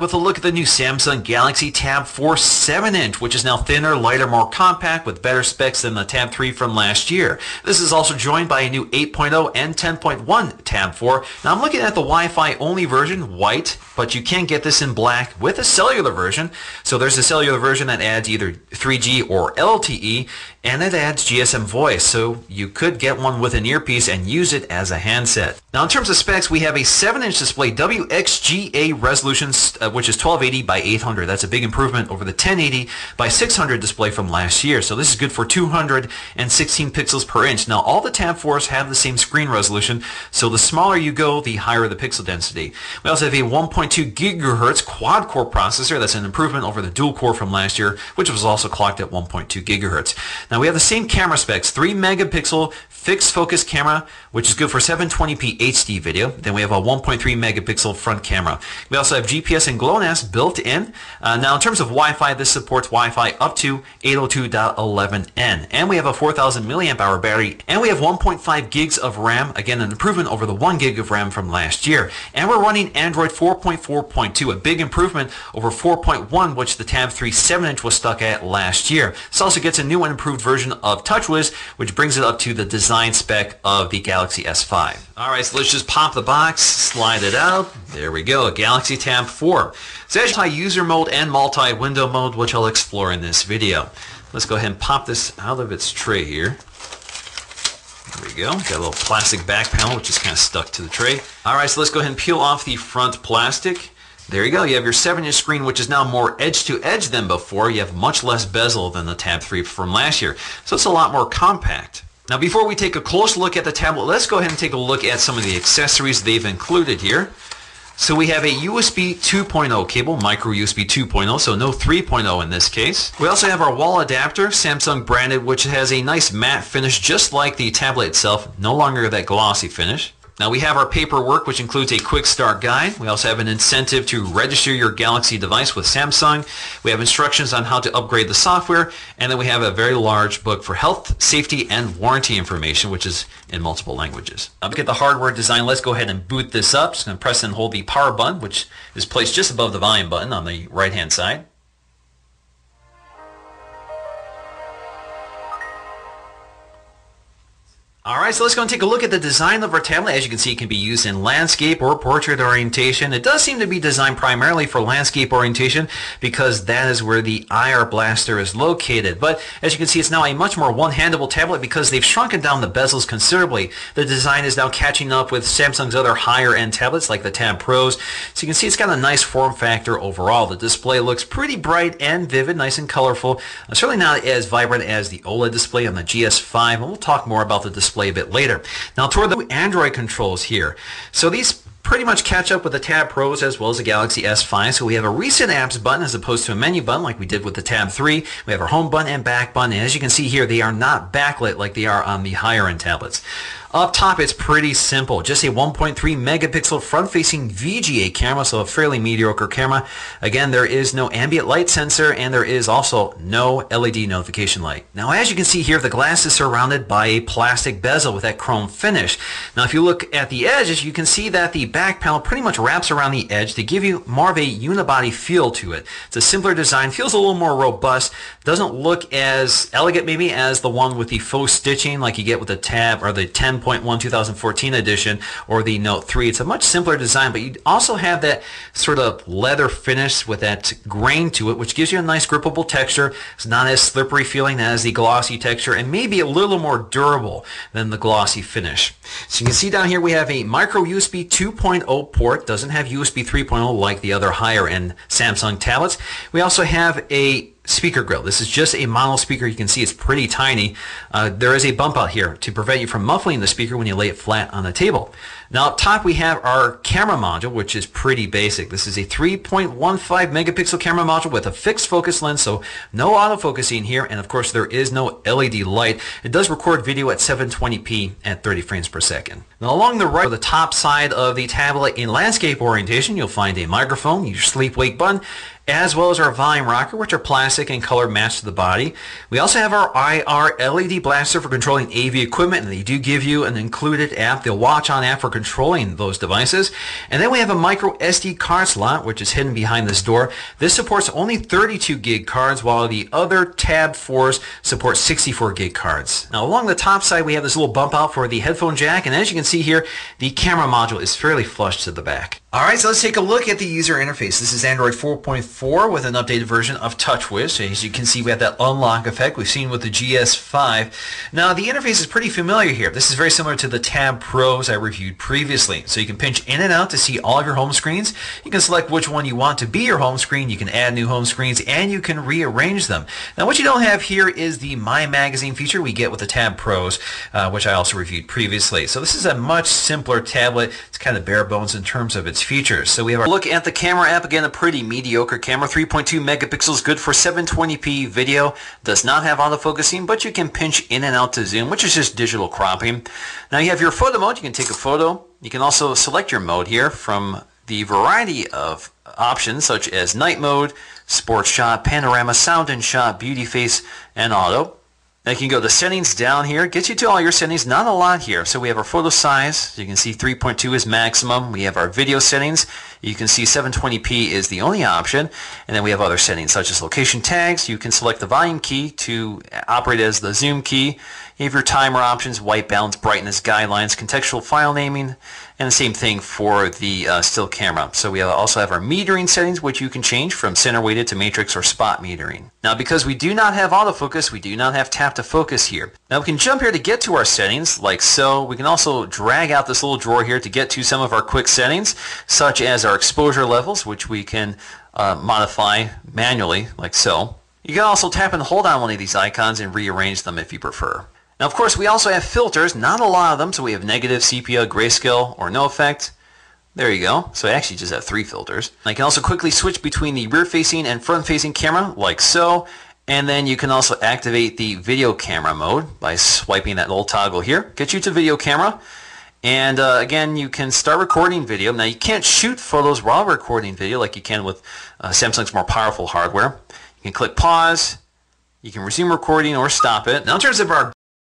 with a look at the new Samsung Galaxy Tab 4 7-inch, which is now thinner, lighter, more compact with better specs than the Tab 3 from last year. This is also joined by a new 8.0 and 10.1 Tab 4. Now I'm looking at the Wi-Fi only version, white, but you can get this in black with a cellular version. So there's a cellular version that adds either 3G or LTE, and it adds GSM voice, so you could get one with an earpiece and use it as a handset. Now in terms of specs, we have a 7-inch display WXGA resolution, which is 1280 by 800. That's a big improvement over the 1080 by 600 display from last year. So this is good for 216 pixels per inch. Now all the Tab 4s have the same screen resolution, so the smaller you go, the higher the pixel density. We also have a 1.2 gigahertz quad-core processor. That's an improvement over the dual-core from last year, which was also clocked at 1.2 gigahertz. Now we have the same camera specs, 3 megapixel fixed focus camera, which is good for 720p HD video. Then we have a 1.3 megapixel front camera. We also have GPS and GLONASS built in. Now in terms of Wi-Fi, this supports Wi-Fi up to 802.11n. And we have a 4,000 milliamp hour battery. And we have 1.5 gigs of RAM. Again, an improvement over the 1 gig of RAM from last year. And we're running Android 4.4.2, a big improvement over 4.1, which the Tab 3 7-inch was stuck at last year. This also gets a new and improved version of TouchWiz, which brings it up to the design spec of the Galaxy S5. Alright, so let's just pop the box, slide it out. There we go, Galaxy Tab 4. So as multi-user mode and multi-window mode, which I'll explore in this video. Let's go ahead and pop this out of its tray here. There we go. Got a little plastic back panel, which is kind of stuck to the tray. Alright, so let's go ahead and peel off the front plastic. There you go. You have your 7-inch screen, which is now more edge-to-edge than before. You have much less bezel than the Tab 3 from last year. So it's a lot more compact. Now before we take a close look at the tablet, let's go ahead and take a look at some of the accessories they've included here. So we have a USB 2.0 cable, micro USB 2.0, so no 3.0 in this case. We also have our wall adapter, Samsung branded, which has a nice matte finish just like the tablet itself, no longer that glossy finish. Now we have our paperwork, which includes a quick start guide. We also have an incentive to register your Galaxy device with Samsung. We have instructions on how to upgrade the software, and then we have a very large book for health, safety, and warranty information, which is in multiple languages. Now look at the hardware design. Let's go ahead and boot this up. Just going to press and hold the power button, which is placed just above the volume button on the right-hand side. Alright, so let's go and take a look at the design of our tablet. As you can see, it can be used in landscape or portrait orientation. It does seem to be designed primarily for landscape orientation because that is where the IR blaster is located. But as you can see, it's now a much more one-handable tablet because they've shrunken down the bezels considerably. The design is now catching up with Samsung's other higher-end tablets like the Tab Pros. So you can see it's got a nice form factor overall. The display looks pretty bright and vivid, nice and colorful. Certainly not as vibrant as the OLED display on the GS5, and we'll talk more about the display a bit later. Now toward the Android controls here. So these pretty much catch up with the Tab Pros as well as the Galaxy S5. So we have a recent apps button as opposed to a menu button like we did with the Tab 3. We have our home button and back button, and as you can see here, they are not backlit like they are on the higher end tablets. Up top, it's pretty simple. Just a 1.3 megapixel front-facing VGA camera, so a fairly mediocre camera. Again, there is no ambient light sensor, and there is also no LED notification light. Now, as you can see here, the glass is surrounded by a plastic bezel with that chrome finish. Now, if you look at the edges, you can see that the back panel pretty much wraps around the edge to give you more of a unibody feel to it. It's a simpler design, feels a little more robust, doesn't look as elegant maybe as the one with the faux stitching like you get with the Tab or the 10.1 2014 edition or the Note 3. It's a much simpler design, but you also have that sort of leather finish with that grain to it, which gives you a nice grippable texture. It's not as slippery feeling as the glossy texture, and maybe a little more durable than the glossy finish. So you can see down here we have a micro USB 2.0 port. Doesn't have USB 3.0 like the other higher end Samsung tablets. We also have a speaker grill. This is just a mono speaker. You can see it's pretty tiny. There is a bump out here to prevent you from muffling the speaker when you lay it flat on the table. Now up top we have our camera module, which is pretty basic. This is a 3.15 megapixel camera module with a fixed focus lens, so no autofocusing here, and of course there is no LED light. It does record video at 720p at 30 frames per second. Now along the right, the top side of the tablet in landscape orientation, you'll find a microphone, your sleep-wake button, as well as our volume rocker, which are plastic and color matched to the body. We also have our IR LED blaster for controlling AV equipment, and they do give you an included app, the Watch On app for controlling those devices. And then we have a micro SD card slot, which is hidden behind this door. This supports only 32 gig cards, while the other Tab 4s support 64 gig cards. Now along the top side, we have this little bump out for the headphone jack, and as you can see here, the camera module is fairly flush to the back. Alright, so let's take a look at the user interface. This is Android 4.4 with an updated version of TouchWiz. So as you can see, we have that unlock effect we've seen with the GS5. Now the interface is pretty familiar here. This is very similar to the Tab Pros I reviewed previously. So you can pinch in and out to see all of your home screens. You can select which one you want to be your home screen. You can add new home screens, and you can rearrange them. Now what you don't have here is the My Magazine feature we get with the Tab Pros, which I also reviewed previously. So this is a much simpler tablet. It's kind of bare bones in terms of its features. So we have our look at the camera app. Again, a pretty mediocre camera, 3.2 megapixels, good for 720p video. Does not have autofocusing, but you can pinch in and out to zoom, which is just digital cropping. Now you have your photo mode. You can take a photo. You can also select your mode here from the variety of options such as night mode, sports shot, panorama, sound and shot, beauty face, and auto. Now you can go to settings down here, gets you to all your settings, not a lot here. So we have our photo size, so you can see 3.2 is maximum. We have our video settings, you can see 720p is the only option. And then we have other settings such as location tags. You can select the volume key to operate as the zoom key. You have your timer options, white balance, brightness, guidelines, contextual file naming, and the same thing for the still camera. So we also have our metering settings, which you can change from center weighted to matrix or spot metering. Now because we do not have autofocus, we do not have tap to focus here. Now we can jump here to get to our settings like so. We can also drag out this little drawer here to get to some of our quick settings, such as our exposure levels, which we can modify manually like so. You can also tap and hold on one of these icons and rearrange them if you prefer. Now of course we also have filters, not a lot of them, so we have negative, sepia, grayscale, or no effect. There you go. So I actually just have 3 filters. I can also quickly switch between the rear-facing and front-facing camera like so. And then you can also activate the video camera mode by swiping that little toggle here. Get you to video camera. And again, you can start recording video. Now you can't shoot photos while recording video like you can with Samsung's more powerful hardware. You can click pause. You can resume recording or stop it. Now in terms of our